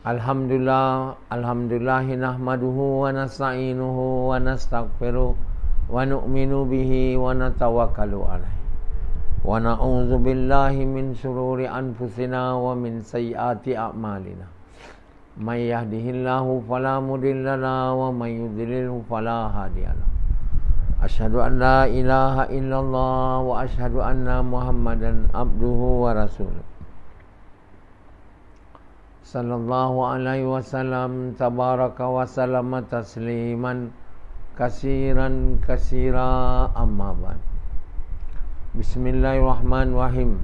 Alhamdulillahi nahmaduhu wa nasta'inuhu wa nastaghfiruh wa nu'minu bihi wa natawakkalu alaihi wa na'udzu billahi min syururi anfusina wa min sayyiati a'malina. May yahdihillahu fala mudilla lahu wa may yudlilhu fala hadiyalah. Asyhadu an la ilaha illallah wa asyhadu anna Muhammadan abduhu wa rasuluh. Sallallahu alaihi wasallam tabaraka wa sallama tasliman kasiran kasira amma ba'd. Bismillahirrahmanirrahim.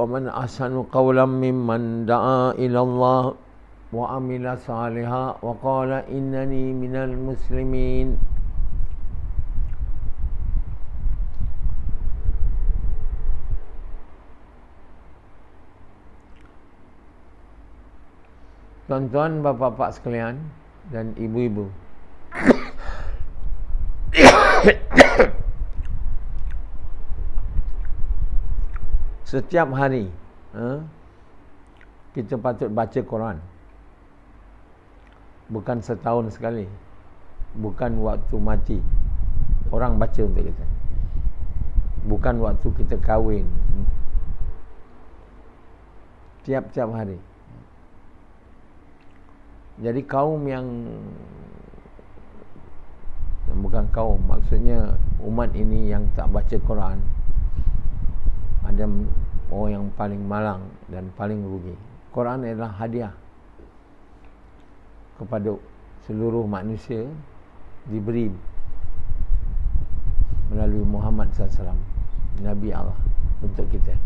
Wa man ahsanu qawlan mimman da'a ila Allah wa amila salihan wa qala innani minal muslimin. Tuan-tuan, bapa-bapa sekalian dan ibu-ibu, setiap hari kita patut baca Quran. Bukan setahun sekali, bukan waktu mati orang baca untuk kita, bukan waktu kita kahwin, tiap-tiap hari. Jadi kaum yang bukan kaum, maksudnya umat ini yang tak baca Quran, ada orang yang paling malang dan paling rugi. Quran adalah hadiah kepada seluruh manusia, diberi melalui Muhammad SAW, Nabi Allah untuk kita.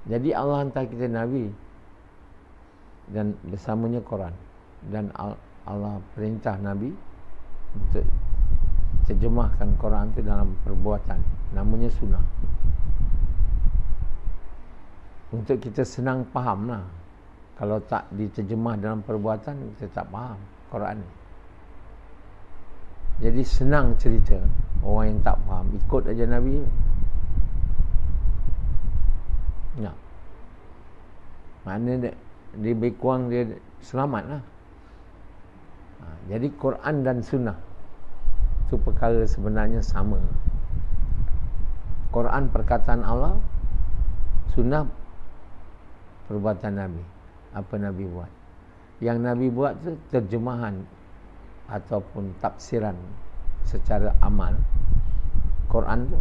Jadi Allah hantar kita Nabi dan bersamanya Quran, dan Allah perintah Nabi untuk terjemahkan Quran itu dalam perbuatan, namanya sunnah, untuk kita senang faham lah. Kalau tak diterjemah dalam perbuatan, kita tak faham Quran ni. Jadi senang cerita, orang yang tak faham ikut aja Nabi. Ya, maknanya dia lebih kurang dia selamat lah. Jadi Quran dan sunnah itu perkara sebenarnya sama. Quran perkataan Allah, sunnah perbuatan Nabi. Apa Nabi buat. Yang Nabi buat tu terjemahan ataupun tafsiran secara amal Quran tu.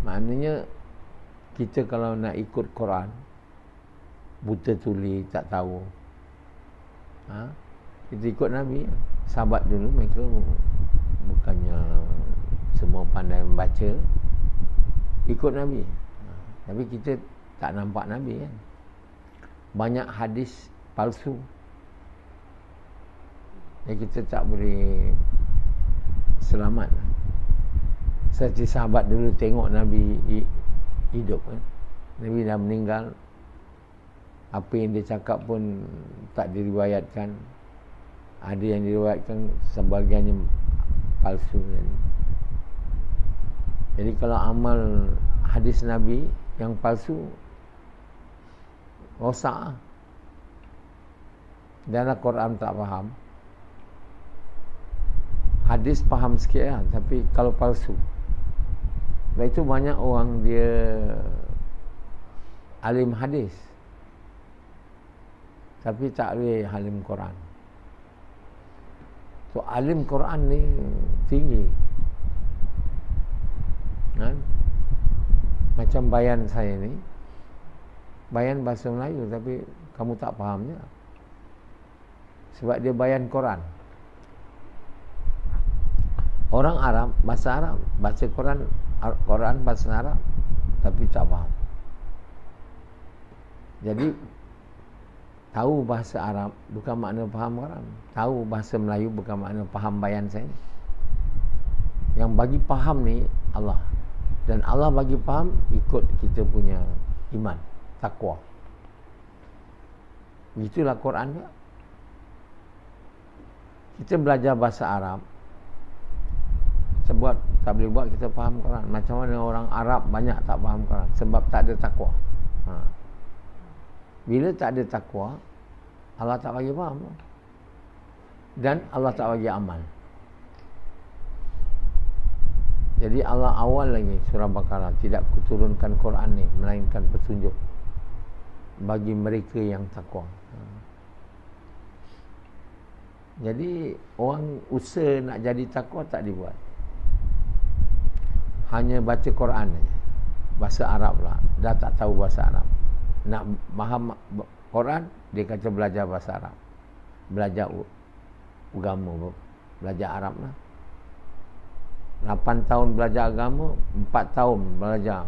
Maknanya kita kalau nak ikut Quran, buta tuli, tak tahu, kita ikut Nabi. Sahabat dulu mereka bukannya semua pandai membaca, ikut Nabi. Tapi kita tak nampak Nabi kan. Banyak hadis palsu yang kita tak boleh selamat. Seperti sahabat dulu tengok Nabi hidup kan. Nabi dah meninggal, apa yang dia cakap pun tak diriwayatkan. Ada yang diriwayatkan, sebahagiannya palsu kan. Jadi kalau amal hadis Nabi yang palsu, rosak. Dan Al-Quran tak faham, hadis faham sikit lah, tapi kalau palsu. Sebab itu banyak orang dia alim hadis tapi tak boleh alim Quran. So alim Quran ni tinggi kan? Macam bayan saya ni, bayan bahasa Melayu tapi kamu tak fahamnya, sebab dia bayan Quran. Orang Arab, bahasa Arab, baca Quran bahasa Arab tapi tak faham. Jadi tahu bahasa Arab bukan makna faham Quran, tahu bahasa Melayu bukan makna faham bayan saya. Yang bagi faham ni Allah, dan Allah bagi faham ikut kita punya iman, takwa. Begitulah Quran dia. Kita belajar bahasa Arab sebab tak boleh buat kita faham Quran. Macam mana orang Arab banyak tak faham Quran? Sebab tak ada takwa. Bila tak ada takwa, Allah tak bagi faham. Dan Allah tak bagi amal. Jadi Allah awal lagi surah Baqarah, tidak kuturunkan Quran ni melainkan petunjuk bagi mereka yang takwa. Jadi orang usaha nak jadi takwa tak dibuat. Hanya baca Quran saja. Bahasa Arab lah. Dah tak tahu bahasa Arab. Nak faham Quran, dia kata belajar bahasa Arab. Belajar agama, belajar Arab lah. 8 tahun belajar agama, 4 tahun belajar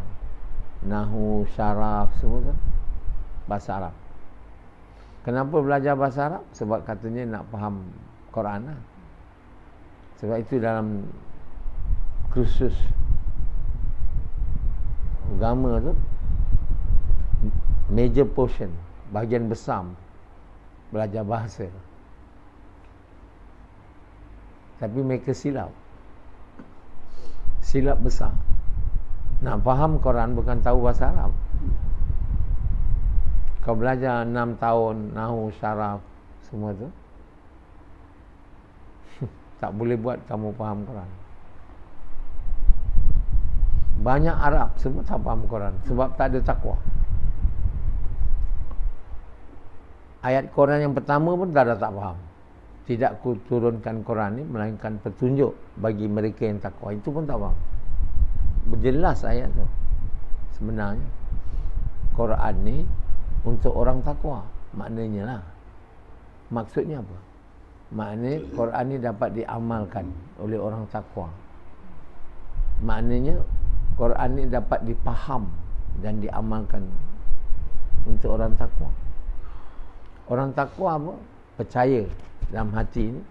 Nahu, Syaraf, semua tu bahasa Arab. Kenapa belajar bahasa Arab? Sebab katanya nak faham Quran lah. Sebab itu dalam kursus agama tu, major portion, bahagian besar belajar bahasa. Tapi mereka silap besar. Nak faham Quran bukan tahu bahasa Arab. Kau belajar 6 tahun Nahu, Syaraf, semua tu tak boleh buat kamu faham Quran. Banyak Arab semua tak faham Quran sebab tak ada takwa. Ayat Quran yang pertama pun tak faham. Tidak kuturunkan Quran ni melainkan petunjuk bagi mereka yang takwa. Itu pun tak faham. Berjelas ayat tu. Sebenarnya Quran ni untuk orang takwa. Maknanya lah. Maksudnya apa? Maknanya Quran ni dapat diamalkan oleh orang takwa. Maknanya Quran ni dapat dipaham dan diamalkan untuk orang takwa. Orang takwa apa? Percaya dalam hati ni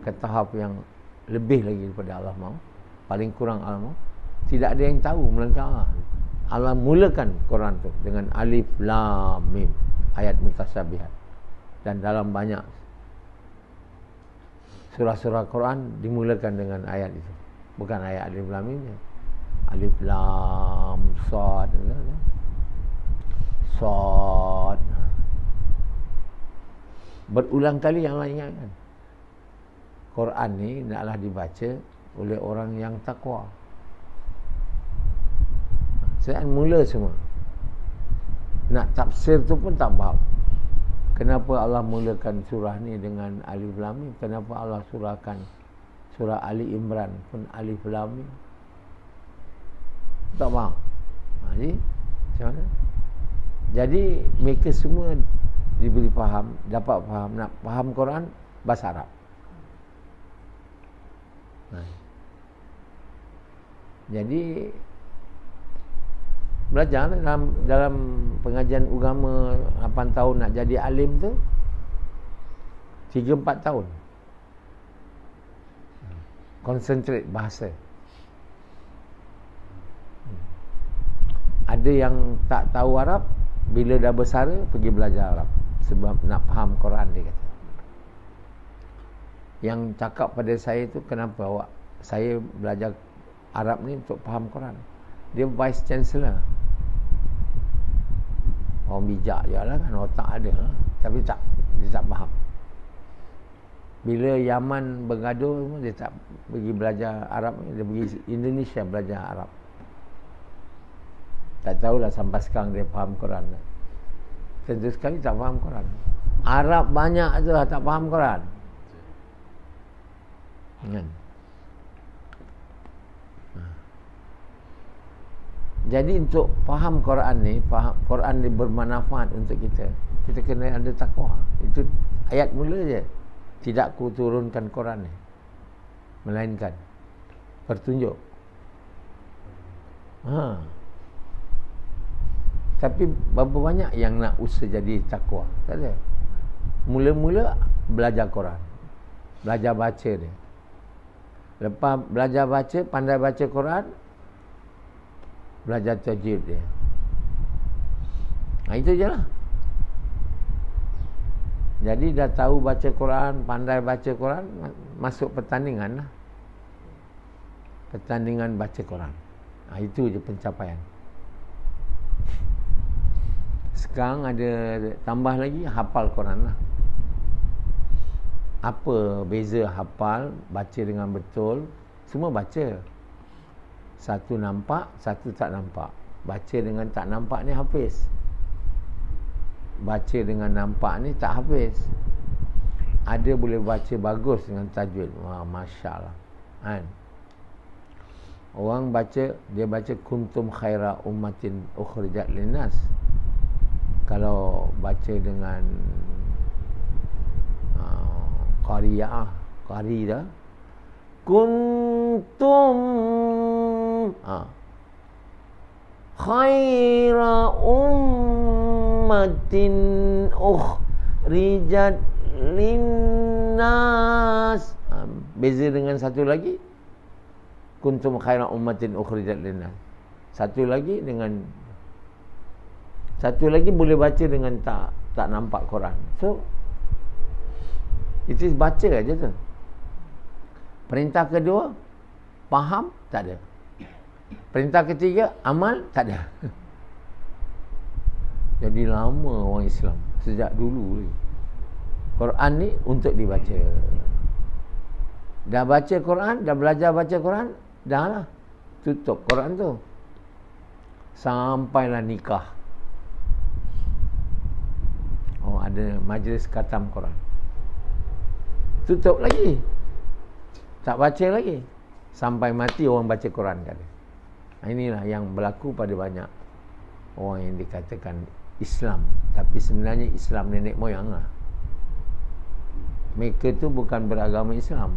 ke tahap yang lebih lagi daripada Allah mahu. Paling kurang Allah mahu. Tidak ada yang tahu melainkan Allah. Allah mulakan Quran tu dengan alif lam mim, ayat mutasyabihat. Dan dalam banyak surah-surah Quran dimulakan dengan ayat itu. Bukan ayat alif lam mim. Alif lam sad, sad. Berulang kali yang Allah ingatkan. Quran ni naklah dibaca oleh orang yang takwa. Saya mula semua. Nak tafsir tu pun tak faham. Kenapa Allah mulakan surah ni dengan alif lam mim? Kenapa Allah surahkan surah Ali Imran pun alif lam mim? Tak faham. Jadi macam mana? Jadi mereka semua diberi faham, dapat faham, nak faham Quran bahasa Arab. Jadi belajar dalam pengajian agama 8 tahun nak jadi alim tu 3-4 tahun. Concentrate bahasa. Ada yang tak tahu Arab, bila dah bersara pergi belajar Arab sebab nak faham Quran, dia kata. Yang cakap pada saya tu, kenapa awak saya belajar Arab ni untuk faham Quran? Dia vice chancellor. Orang bijak je lah kan, otak ada, tapi dia tak faham. Bila Yaman bergaduh, dia tak pergi belajar Arab, dia pergi Indonesia belajar Arab. Tak tahulah sampai sekarang dia faham Quran. Tentu sekali tak faham Quran. Arab banyak je lah tak faham Quran. Kan? Jadi untuk faham Quran ni, Quran ni bermanfaat untuk kita. Kita kena ada takwa. Itu ayat mula je. Tidak kuturunkan Quran ni melainkan petunjuk. Tapi berapa banyak yang nak usaha jadi takwa? Tak ada. Mula-mula belajar Quran, belajar baca dia. Lepas belajar baca, pandai baca Quran, belajar tajwid dia. Itu je lah. Jadi dah tahu baca Quran, pandai baca Quran, masuk pertandingan lah. pertandingan baca Quran. Itu je pencapaian. Sekarang ada tambah lagi hafal Quran lah. Apa beza hafal, baca dengan betul? Semua baca. Satu nampak, satu tak nampak. Baca dengan tak nampak ni hafiz. Baca dengan nampak ni tak hafiz. Ada boleh baca bagus dengan tajwid. Wah, Masya Allah. Kan? Orang baca, dia baca kuntum khaira ummatin ukhrijat linnas. Kalau baca dengan qari dah, kuntum khaira ummatin ukhrijat linnas. Beza dengan satu lagi, kuntum khaira ummatin ukhrijat linnas. Satu lagi boleh baca dengan tak nampak Quran. So itu baca aja tu. Perintah kedua, faham tak ada. Perintah ketiga, amal tak ada. Jadi lama orang Islam sejak dulu ni, Quran ni untuk dibaca. Dah baca Quran, dah belajar baca Quran, dah lah tutup Quran tu. Sampailah nikah. Oh, ada majlis khatam Quran. Tutup lagi. Tak baca lagi. Sampai mati orang baca Quran kata. Inilah yang berlaku pada banyak orang yang dikatakan Islam, tapi sebenarnya Islam nenek moyang lah. Mereka tu bukan beragama Islam.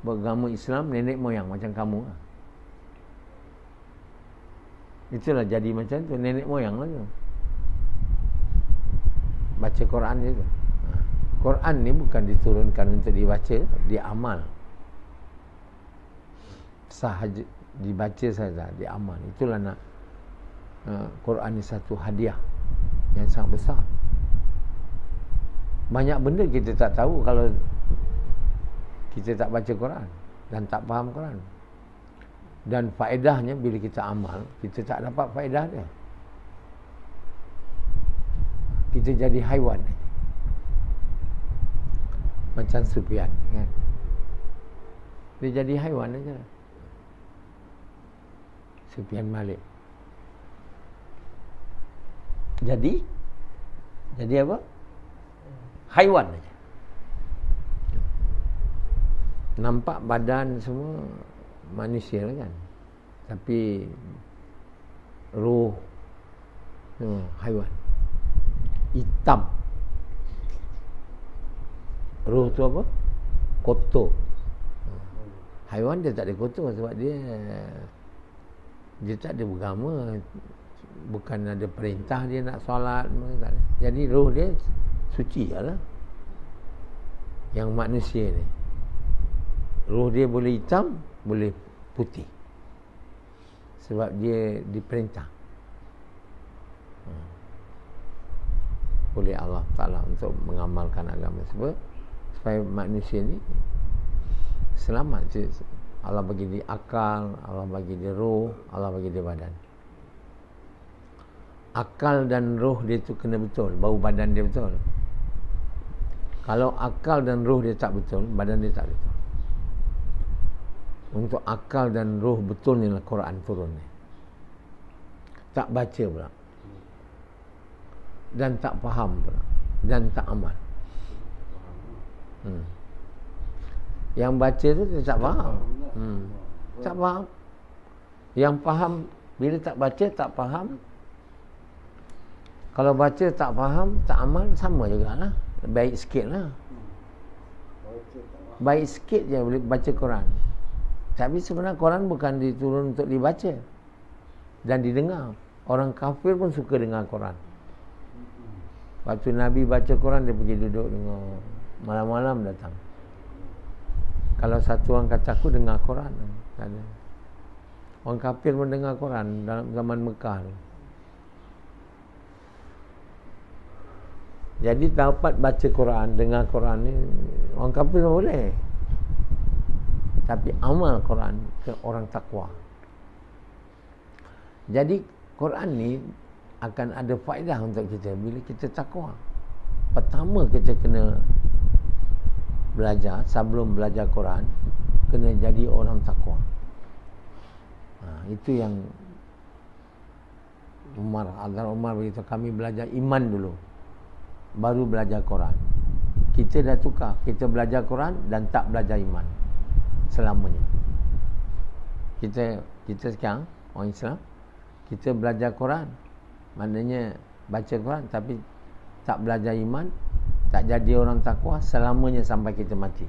Beragama Islam nenek moyang macam kamu lah. Itulah jadi macam tu, nenek moyang lah tu. Baca Quran je tu. Quran ni bukan diturunkan untuk dibaca, diamal. Sahaja dibaca saja, diamal. Itulah nak Quran ni satu hadiah yang sangat besar. Banyak benda kita tak tahu kalau kita tak baca Quran dan tak faham Quran. Dan faedahnya bila kita amal, kita tak dapat faedah dia. Kita jadi haiwan. Macam Sufyan kan. Dia jadi haiwan aja. Sufyan Malik. Jadi apa? Haiwan aja. Nampak badan semua manusia kan. Tapi roh haiwan. Hitam. Roh tu apa? Kotor. Haiwan dia tak ada kotor sebab dia tak ada beragama. Bukan ada perintah dia nak solat, tak ada. Jadi roh dia suci lah. Yang manusia ni, roh dia boleh hitam, boleh putih. Sebab dia diperintah oleh Allah Ta'ala untuk mengamalkan agama tersebut supaya manusia ni selamat. Allah bagi dia akal, Allah bagi dia roh, Allah bagi dia badan. Akal dan roh dia tu kena betul, baru badan dia betul. Kalau akal dan roh dia tak betul, badan dia tak betul. Untuk akal dan roh betul ni lah Quran turun ni. Tak baca pula, dan tak faham pula, dan tak amal. Yang baca tu dia tak faham. Tak faham. Yang faham bila tak baca tak faham. Kalau baca tak faham, tak amal, sama jugalah. Baik sikit lah. Baik sikit je boleh baca Quran. Tapi sebenarnya Quran bukan diturun untuk dibaca dan didengar. Orang kafir pun suka dengar Quran. Waktu Nabi baca Quran, dia pergi duduk dengar. Malam-malam datang. Kalau satu orang kata aku dengar Quran, tak ada. Orang kafir pun dengar Quran dalam zaman Mekah tu. Jadi dapat baca Quran, dengar Quran ni orang kafir boleh. tapi amal Quran ke orang takwa. Jadi Quran ni akan ada faedah untuk kita bila kita takwa. Pertama kita kena belajar, sebelum belajar Quran, kena jadi orang takwa. Itu yang Hadrat Umar beritahu kami belajar iman dulu, baru belajar Quran. Kita dah tukar, kita belajar Quran dan tak belajar iman selamanya. Kita sekarang orang Islam, kita belajar Quran, maknanya baca Quran tapi tak belajar iman, tak jadi orang takwa selamanya sampai kita mati.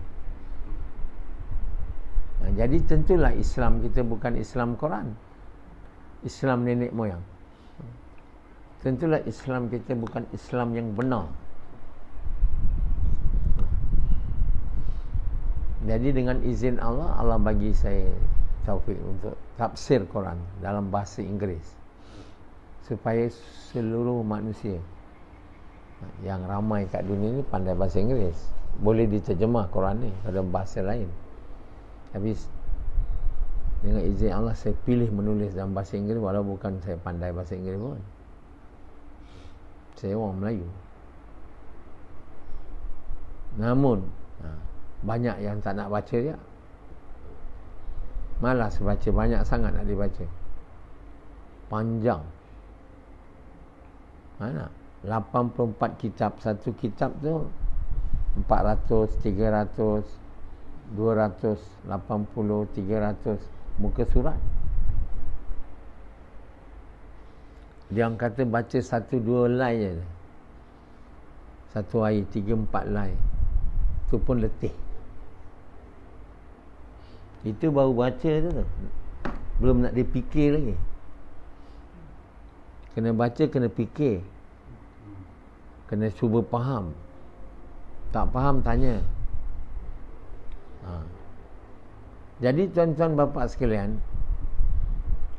Jadi tentulah Islam kita bukan Islam Quran, Islam nenek moyang. Tentulah Islam kita bukan Islam yang benar. Jadi dengan izin Allah, Allah bagi saya taufik untuk tafsir Quran dalam bahasa Inggeris, supaya seluruh manusia yang ramai kat dunia ni pandai bahasa Inggeris, boleh diterjemah Quran ni pada bahasa lain. Tapi dengan izin Allah saya pilih menulis dalam bahasa Inggeris, walaupun bukan saya pandai bahasa Inggeris pun. Saya orang Melayu. Namun banyak yang tak nak baca dia, malas baca, banyak sangat nak dibaca, panjang. Mana 84 kitab, satu kitab tu 400, 300, 280, 300 muka surat. Dia orang kata baca 1-2 line je, satu hari 3-4 line, tu pun letih. Itu baru baca tu, belum nak dipikir lagi. Kena baca, kena fikir, kena cuba faham. Tak faham, tanya. Jadi tuan-tuan bapa sekalian,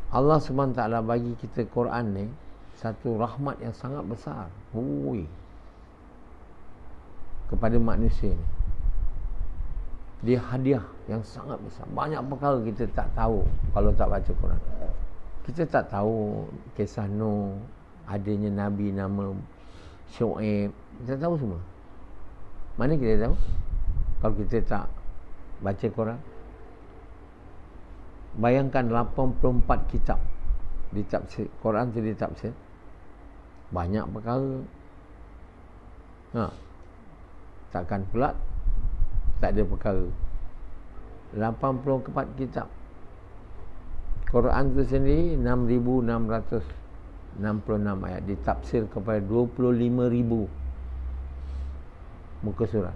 Allah SWT bagi kita Quran ni satu rahmat yang sangat besar kepada manusia ni. Dia hadiah yang sangat besar. Banyak perkara kita tak tahu kalau tak baca Quran. Kita tak tahu kisah Nuh, adanya Nabi nama Syuaib. Kita tahu semua. Mana kita tahu kalau kita tak baca Quran? Bayangkan 84 kitab ditafsir, Quran tu ditafsir, banyak perkara. Takkan pula tak ada perkara. 84 kitab. Quran tu sendiri 6,666 ayat, ditafsir kepada 25,000 muka surat.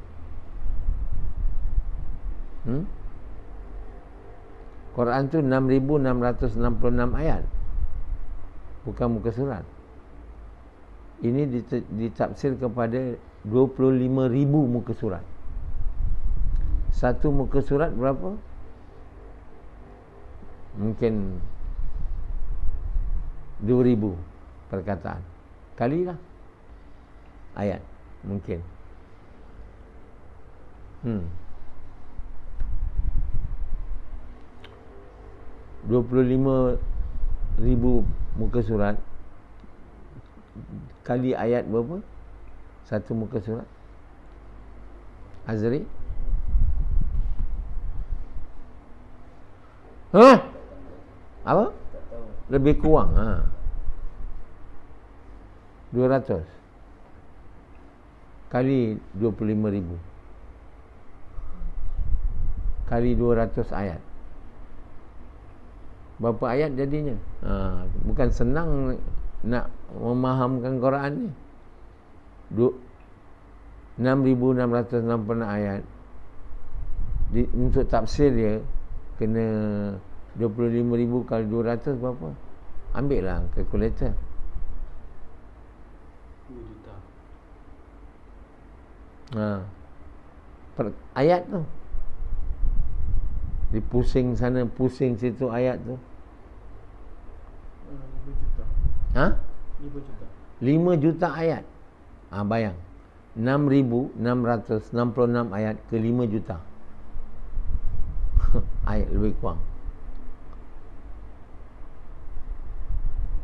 Quran tu 6,666 ayat, bukan muka surat. Ini ditafsir kepada 25,000 muka surat. Satu muka surat berapa? Mungkin 2,000 perkataan. Kalilah ayat, mungkin 25,000 muka surat kali ayat berapa? Satu muka surat. Azri? Apa? Lebih kurang 200 kali 25,000 kali 200 ayat. Berapa ayat jadinya? Bukan senang nak memahamkan Quran ni. 6,666 ayat. Untuk tafsir dia kena 25,000 kali 200 berapa? Ambil lah kalkulator. 2 juta. Per ayat tu. Dipusing sana, pusing situ ayat tu. 5 juta. 5 juta. 5 juta ayat. Bayang. 6,666 ayat ke 5 juta. ayat lebih kurang.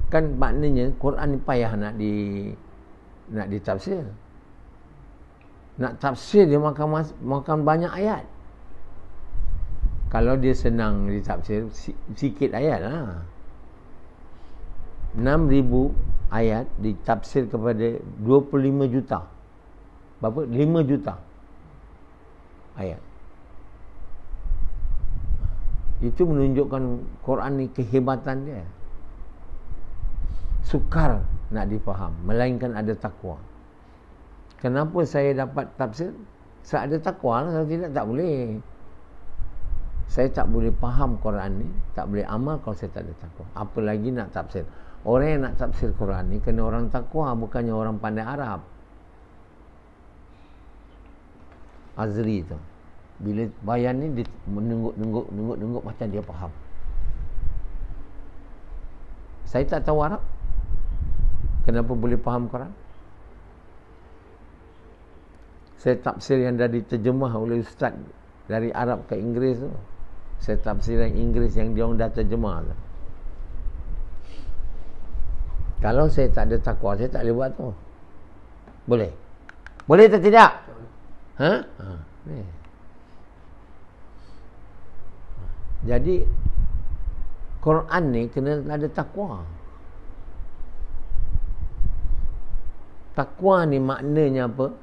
Kan maknanya Quran ni payah nak ditafsir. Nak tafsir dia makan banyak ayat. Kalau dia senang ditafsir, sikit ayat lah. 6,000 ayat ditafsir kepada 25 juta. Berapa? 5 juta ayat. Itu menunjukkan Quran ni kehebatan dia. Sukar nak difaham, melainkan ada takwa. Kenapa saya dapat tafsir? Saya ada takwa lah, kalau tidak tak boleh. Saya tak boleh faham Quran ni, tak boleh amal kalau saya tak ada takwa. Apa lagi nak tafsir? Orang yang nak tafsir Quran ni kena orang takwa, bukannya orang pandai Arab. Azri tu, bila bayan ni dia menengguk macam dia faham. Saya tak tahu Arab, kenapa boleh faham Quran? Saya tafsir yang dah diterjemah oleh ustaz dari Arab ke Inggeris tu. Saya tafsir yang Inggeris yang dia orang dah terjemah tu. Kalau saya tak ada takwa, saya tak boleh buat tu. Boleh? Boleh atau tidak? Ha? Ni. Jadi Quran ni kena ada takwa. Takwa ni maknanya apa?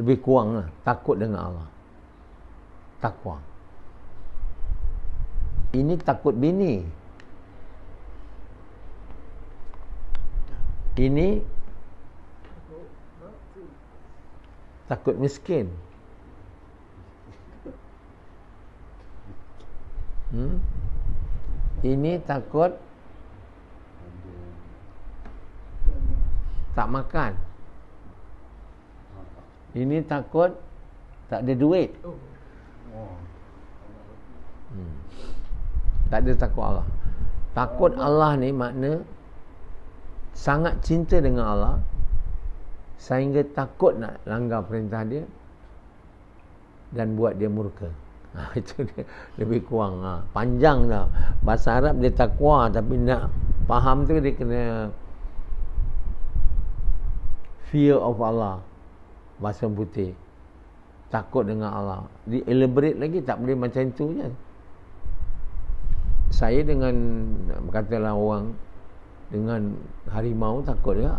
Lebih kurang lah, takut dengan Allah. Takwa. Ini takut bini. Ini takut miskin. Ini takut tak makan. Ini takut tak ada duit. Tak ada takut Allah. Takut Allah ni makna sangat cinta dengan Allah sehingga takut nak langgar perintah dia dan buat dia murka. Itu dia lebih kurang. Panjang tau. Bahasa Arab dia takwa, tapi nak faham tu dia kena fear of Allah. Bahasa putih. Takut dengan Allah. Di elaborate lagi tak boleh macam itu je. Saya dengan, katalah orang dengan harimau takut juga.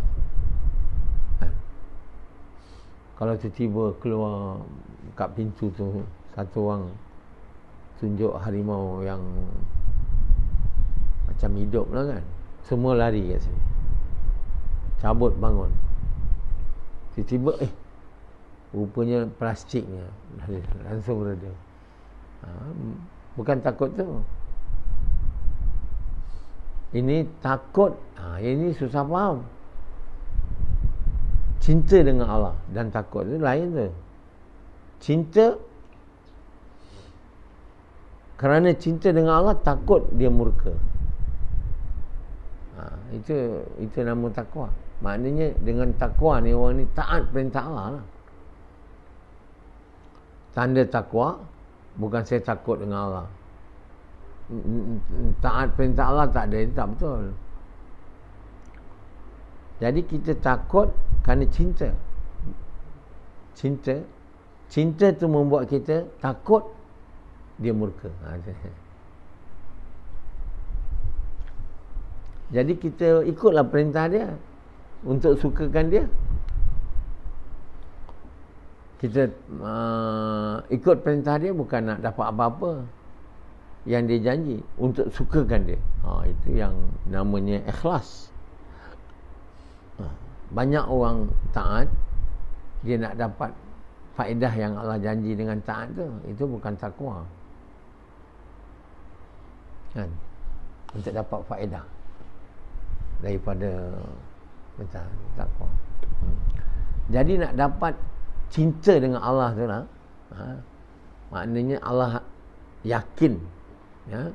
Kalau tiba-tiba keluar kat pintu tu satu orang tunjuk harimau yang macam hidup lah kan, semua lari kat sini, cabut bangun. Tiba-tiba rupanya plastiknya, langsung reda. Bukan takut tu. Ini takut. Ini susah faham. Cinta dengan Allah dan takut tu lain tu. Cinta kerana cinta dengan Allah, takut dia murka. Itu nama takwa. Maknanya dengan takwa ni orang ni taat perintah Allah lah. Tanda takwa bukan saya takut dengan Allah. Taat perintah Allah tak ada, itu tak betul. Jadi kita takut kerana cinta. Cinta tu membuat kita takut dia murka. Jadi kita ikutlah perintah dia untuk sukakan dia. Kita ikut perintah dia bukan nak dapat apa-apa yang dia janji, untuk sukakan dia. Itu yang namanya ikhlas. Banyak orang taat, dia nak dapat faedah yang Allah janji dengan taat tu. Itu bukan takwa kan? Untuk dapat faedah daripada macam takwa. Jadi nak dapat cinta dengan Allah tu lah, maknanya Allah yakin, ya,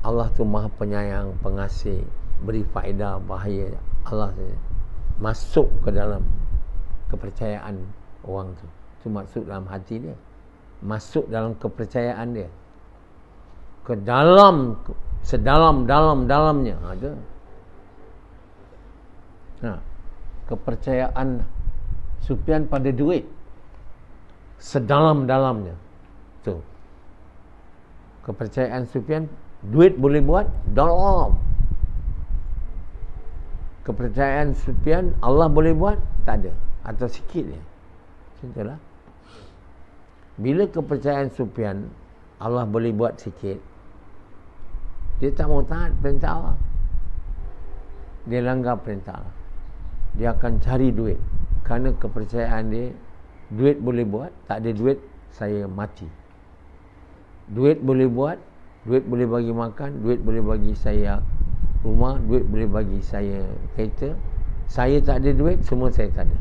Allah tu maha penyayang, pengasih, beri faedah, bahaya. Allah saja masuk ke dalam kepercayaan orang tu. Itu masuk dalam hati dia. masuk dalam kepercayaan dia, ke dalam, sedalam-dalamnya ada. Kepercayaan Sufyan pada duit sedalam-dalamnya tu. Kepercayaan Sufyan, duit boleh buat dalam. Kepercayaan Sufyan, Allah boleh buat, tak ada, atau sikit je. Contohlah, bila kepercayaan Sufyan Allah boleh buat sikit, dia tak mau taat perintah Allah, dia langgar perintah Allah, dia akan cari duit. Kerana kepercayaan dia, duit boleh buat, tak ada duit saya mati. Duit boleh buat, duit boleh bagi makan, duit boleh bagi saya rumah, duit boleh bagi saya kereta. Saya tak ada duit, semua saya tak ada.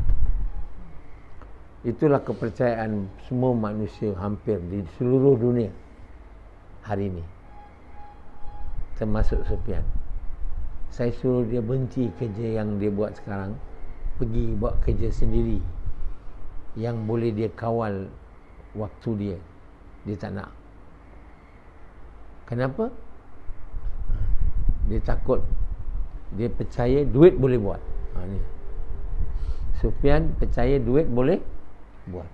Itulah kepercayaan semua manusia hampir di seluruh dunia hari ini, termasuk Sufyan. Saya suruh dia berhenti kerja yang dia buat sekarang, pergi buat kerja sendiri yang boleh dia kawal waktu dia. Dia tak nak. Kenapa? Dia takut. Dia percaya duit boleh buat. Ni Sufyan percaya duit boleh buat.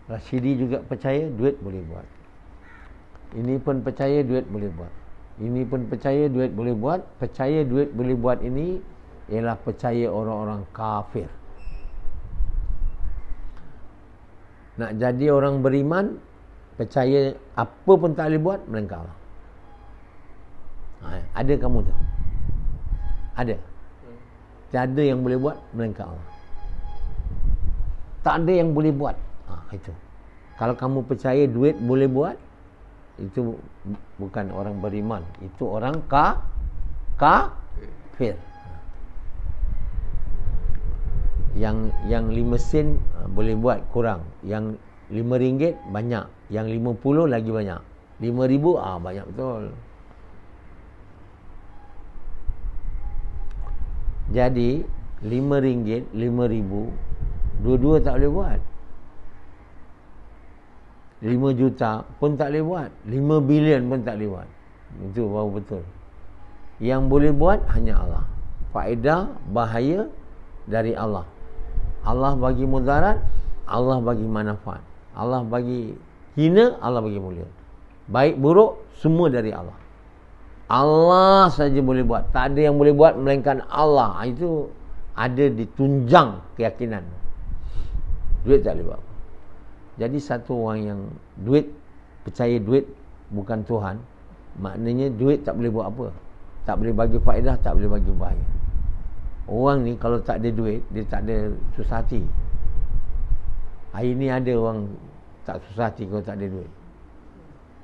Rashidi juga percaya duit boleh buat. Ini pun percaya duit boleh buat. Ini pun percaya duit boleh buat. Percaya duit boleh buat ini ialah percaya orang-orang kafir. Nak jadi orang beriman, percaya apa pun tak boleh buat melainkan Allah. Ada kamu tu? Ada? Tiada yang boleh buat melainkan Allah. Tak ada yang boleh buat. Itu. Kalau kamu percaya duit boleh buat, itu bukan orang beriman, itu orang kafir. Yang 5 sen boleh buat kurang, yang 5 ringgit banyak, yang 50 lagi banyak, 5,000 banyak betul. Jadi 5 ringgit, 5,000, dua-dua tak boleh buat. 5 juta pun tak boleh buat, 5 bilion pun tak boleh buat. Itu baru betul. Yang boleh buat hanya Allah. Faedah, bahaya dari Allah. Allah bagi mudarat, Allah bagi manfaat. Allah bagi hina, Allah bagi mulia. Baik buruk semua dari Allah. Allah saja boleh buat. Tak ada yang boleh buat melainkan Allah. Itu ada ditunjang keyakinan. Duit tak boleh buat. Jadi satu orang yang percaya duit bukan Tuhan, maknanya duit tak boleh buat apa. Tak boleh bagi faedah, tak boleh bagi bahaya. Orang ni kalau tak ada duit, dia tak ada susah hati. Hari ni ada orang tak susah hati kalau tak ada duit.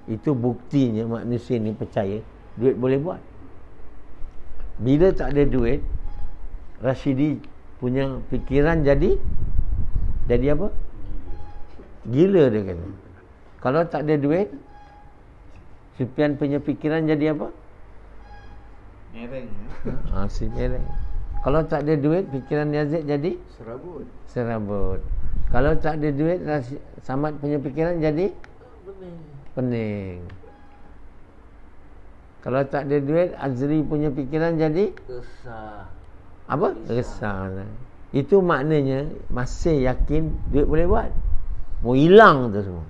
Itu buktinya manusia ni percaya duit boleh buat. Bila tak ada duit, Rashidi punya fikiran jadi apa? Gila dia kata. Kalau tak ada duit, Sufyan punya fikiran jadi apa? Mereng. Si mereng. Kalau tak ada duit, fikiran Yazid jadi serabut. Kalau tak ada duit, Samad punya fikiran jadi pening. Kalau tak ada duit, Azri punya fikiran jadi Resah. apa? Resah. Itu maknanya masih yakin duit boleh buat. Mau hilang tu semua.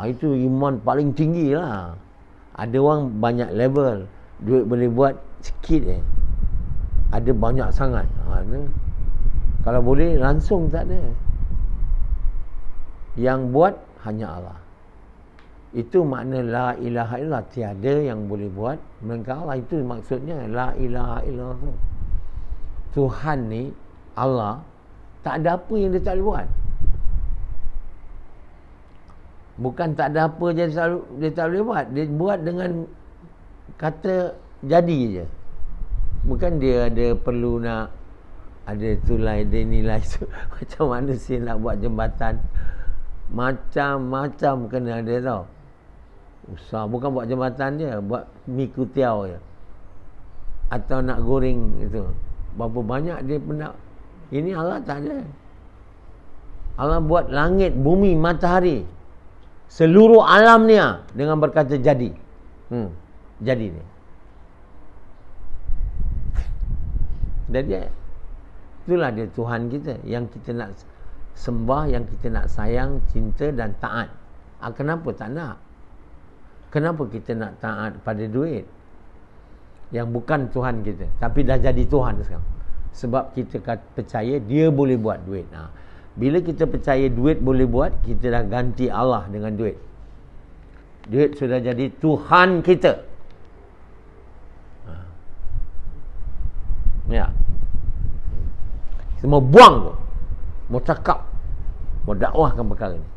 Itu iman paling tinggi lah. Ada orang banyak level, duit boleh buat sikit ada banyak sangat. Kalau boleh langsung tak ada. Yang buat hanya Allah. Itu makna la ilaha illallah, tiada yang boleh buat melainkan Allah. Itu maksudnya la ilaha illallah tu. Tuhan ni, Allah, tak ada apa yang dia tak boleh buat. Bukan tak ada apa je dia tak boleh buat. Dia buat dengan kata jadi je. Bukan dia ada perlu nak ada tulai, ada nilai tu. Macam manusia nak buat jembatan, macam-macam kena ada tau. Usah, bukan buat jembatan je, buat mi kutiau je, atau nak goreng itu. Berapa banyak dia pernah. Ini Allah tak ada. Allah buat langit, bumi, matahari. seluruh alam ni dengan berkata jadi. Jadi ni. Jadi itulah dia Tuhan kita yang kita nak sembah, yang kita nak sayang, cinta dan taat. Kenapa tak nak? Kenapa kita nak taat pada duit yang bukan Tuhan kita, tapi dah jadi Tuhan sekarang? Sebab kita percaya dia boleh buat duit. Bila kita percaya duit boleh buat, kita dah ganti Allah dengan duit. Duit sudah jadi Tuhan kita. Ya. Semua buang tu. Mau cakap, mau dakwahkan perkara ni.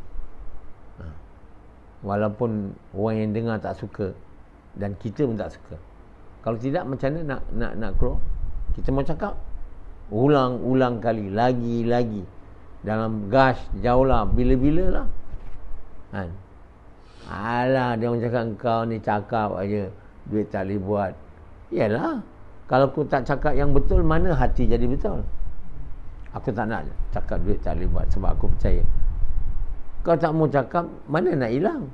Walaupun orang yang dengar tak suka dan kita pun tak suka. Kalau tidak, macam mana nak keluar? Kita mau cakap ulang-ulang kali, lagi-lagi dalam gas, jauhlah, bila-bila lah. Alah, dia orang cakap engkau ni cakap aja, duit tak boleh buat. Yalah, kalau aku tak cakap yang betul, mana hati jadi betul? Aku tak nak cakap duit tak boleh buat sebab aku percaya. Kau tak mau cakap, mana nak hilang?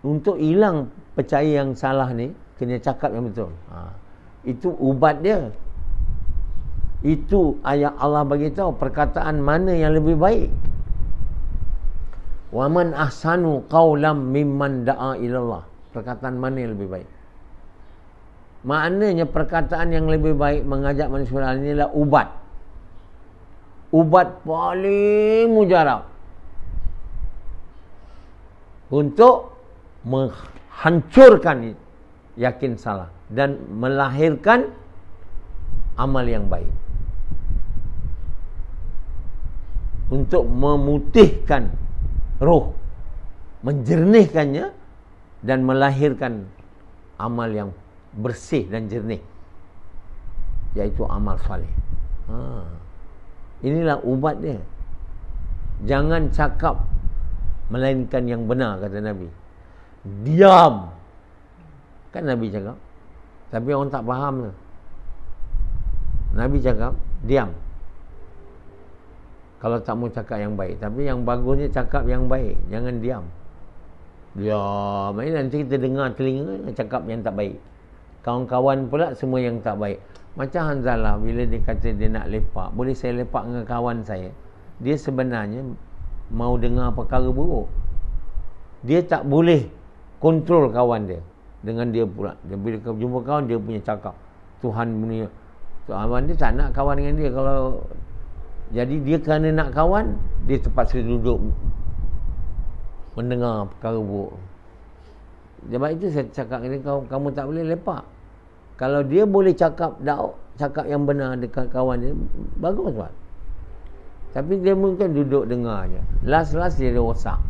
Untuk hilang percaya yang salah ni, kena cakap yang betul. Itu ubat dia. Itu ayat Allah bagi tahu perkataan mana yang lebih baik. Wa man ahsanu qawlam mimman da'a ilallah. Perkataan mana yang lebih baik? Maknanya perkataan yang lebih baik mengajak manusia ini adalah ubat. Ubat paling mujarab untuk menghancurkan yakin salah dan melahirkan amal yang baik, untuk memutihkan roh, menjernihkannya dan melahirkan amal yang bersih dan jernih, iaitu amal soleh. Inilah ubat dia. Jangan cakap melainkan yang benar, kata Nabi. Diam. Kan Nabi cakap. Tapi orang tak faham tu. Nabi cakap, diam. Kalau tak mau cakap yang baik. Tapi yang bagusnya cakap yang baik. Jangan diam. Diam. Nanti kita dengar telinga cakap yang tak baik. Kawan-kawan pula semua yang tak baik. Macam Hanzalah bila dia kata dia nak lepak. Boleh saya lepak dengan kawan saya. Dia sebenarnya mau dengar perkara buruk. Dia tak boleh kontrol kawan dia. Dengan dia pula. Dia bila jumpa kawan, dia punya cakap. Tuhan punya. Kawan dia tak nak kawan dengan dia. Kalau jadi dia kerana nak kawan, dia terpaksa duduk mendengar perkara buruk. Sebab itu saya cakap dengan dia, kamu tak boleh lepak. Kalau dia boleh cakap yang benar dekat kawan dia, bagus buat. Tapi dia mungkin duduk dengar je. Last dia rosak.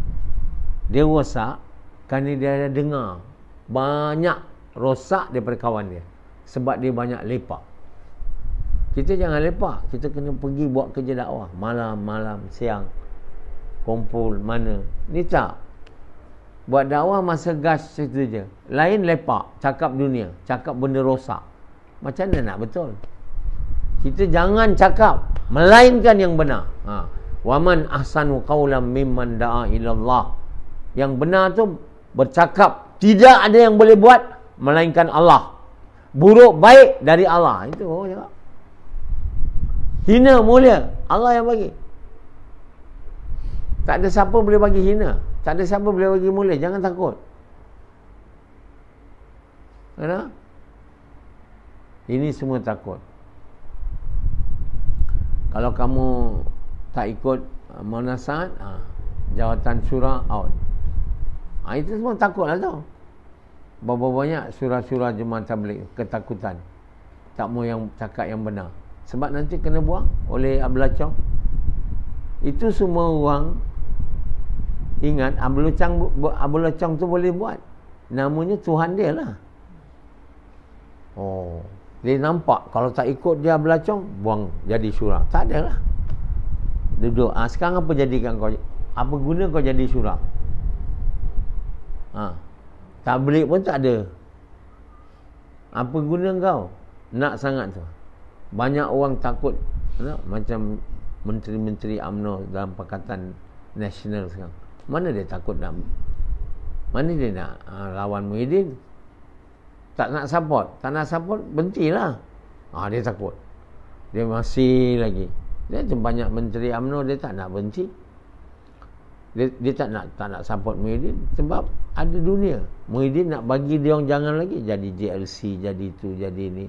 Dia rosak kerana dia ada dengar banyak rosak daripada kawan dia. Sebab dia banyak lepak. Kita jangan lepak. Kita kena pergi buat kerja dakwah. Malam, siang. Kumpul mana. Ni tak. Buat dakwah masa gas situ je. Lain lepak. Cakap dunia. Cakap benda rosak. Macam mana nak betul? Kita jangan cakap. Melainkan yang benar. Waman ahsanu qawlam mimman da'a ilallah. Yang benar tu bercakap. Tidak ada yang boleh buat melainkan Allah. Buruk baik dari Allah. Itu orang cakap. Hina mulia. Allah yang bagi. Tak ada siapa boleh bagi hina. Tak ada siapa boleh bagi mulia. Jangan takut. Kenapa? Ini semua takut. Kalau kamu tak ikut munasat, jawatan surah out. Itu semua takut lah tau. Berapa banyak surah-surah jemaah tabligh ketakutan. Tak mau yang cakap yang benar. Sebab nanti kena buang oleh Abelacong. Itu semua orang ingat Abelacong tu boleh buat. Namanya Tuhan dia lah. Dia nampak kalau tak ikut dia Abelacong, buang jadi surah. Tak ada lah. Duduk. Sekarang apa jadikan kau? Apa guna kau jadi surah? Tabligh pun tak ada. Apa guna kau? Nak sangat tu. Banyak orang takut, macam menteri-menteri UMNO dalam Pakatan Nasional sekarang. Mana dia takut nak, mana dia nak lawan Muhyiddin? Tak nak support, berhentilah. Dia takut. Dia masih lagi. Dia tu banyak menteri UMNO, dia tak nak berhenti. Dia tak nak support Muhyiddin sebab ada dunia. Muhyiddin nak bagi dia orang jangan lagi jadi JLC, jadi tu, jadi ni.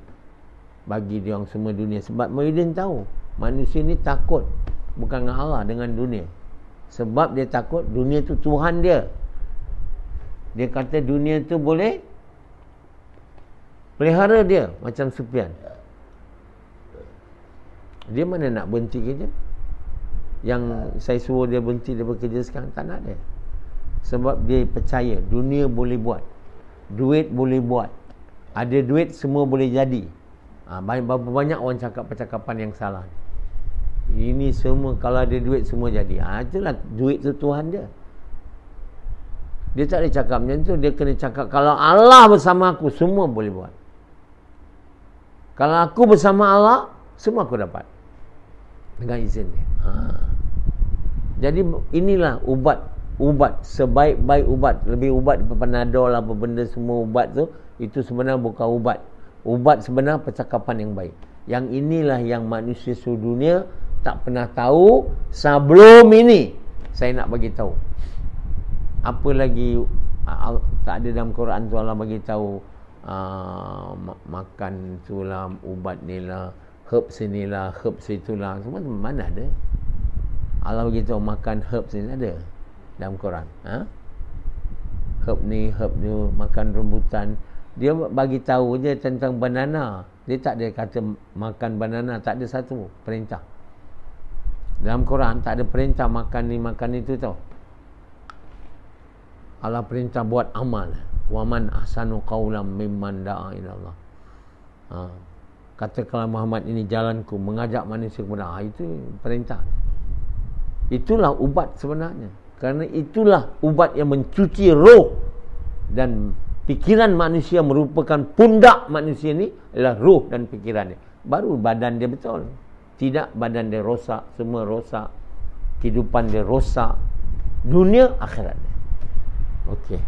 Bagi dia orang semua dunia. Sebab Muhyiddin tahu manusia ni takut bukan dengan Allah, dengan dunia. Sebab dia takut dunia tu Tuhan dia. Dia kata dunia tu boleh pelihara dia macam Sufyan. Dia mana nak berhenti kerja? Yang saya suruh dia berhenti dia bekerja sekarang, tak nak dia. Sebab dia percaya dunia boleh buat, duit boleh buat, ada duit semua boleh jadi. Berapa banyak orang cakap percakapan yang salah. Ini semua kalau ada duit semua jadi. Itulah duit tu Tuhan dia. Dia tak boleh cakap macam tu. Dia kena cakap kalau Allah bersama aku, semua boleh buat. Kalau aku bersama Allah, semua aku dapat dengan izin dia. Jadi inilah ubat sebaik-baik ubat. Lebih ubat daripada Panadol apa benda semua ubat tu, itu sebenarnya bukan ubat. Ubat sebenarnya percakapan yang baik. Yang inilah yang manusia seluruh dunia tak pernah tahu sebelum ini. Saya nak bagi tahu. Apa lagi tak ada dalam Quran tu Allah bagi tahu makan itulah ubat ni lah, herbs inilah, herbs itulah, semua mana ada? Allah bagi tahu makan herbs ni ada dalam Quran. Herb ni, herb tu, makan rambutan. Dia bagi tahu je tentang banana. Dia tak ada kata makan banana, tak ada satu perintah. Dalam Quran tak ada perintah makan ni, makan itu tau. Allah perintah buat amal. Wa man ahsanu qawlan mimman da'a ila Allah. Katakanlah Muhammad ini jalanku, mengajak manusia kepada Allah. Itu perintah. Itulah ubat sebenarnya. Kerana itulah ubat yang mencuci roh dan pikiran manusia, merupakan pundak manusia ni adalah roh dan pikiran dia. Baru badan dia betul. Tidak badan dia rosak, semua rosak. Kehidupan dia rosak. Dunia akhirat dia. Okey.